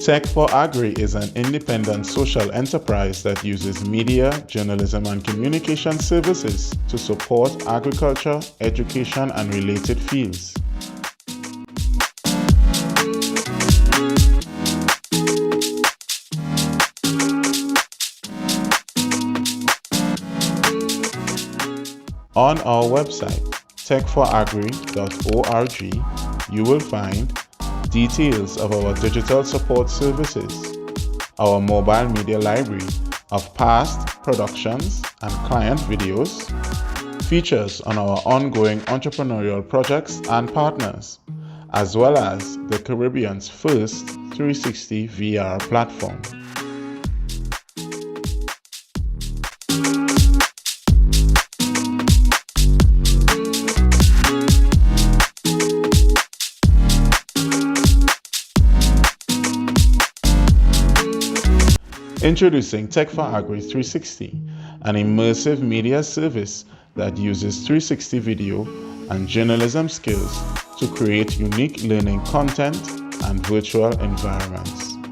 Tech4Agri is an independent social enterprise that uses media, journalism, and communication services to support agriculture, education, and related fields. On our website, Tech4Agri.org, you will find details of our digital support services, our mobile media library of past productions and client videos, features on our ongoing entrepreneurial projects and partners, as well as the Caribbean's first 360 VR platform. Introducing Tech4Agri360, an immersive media service that uses 360 video and journalism skills to create unique learning content and virtual environments.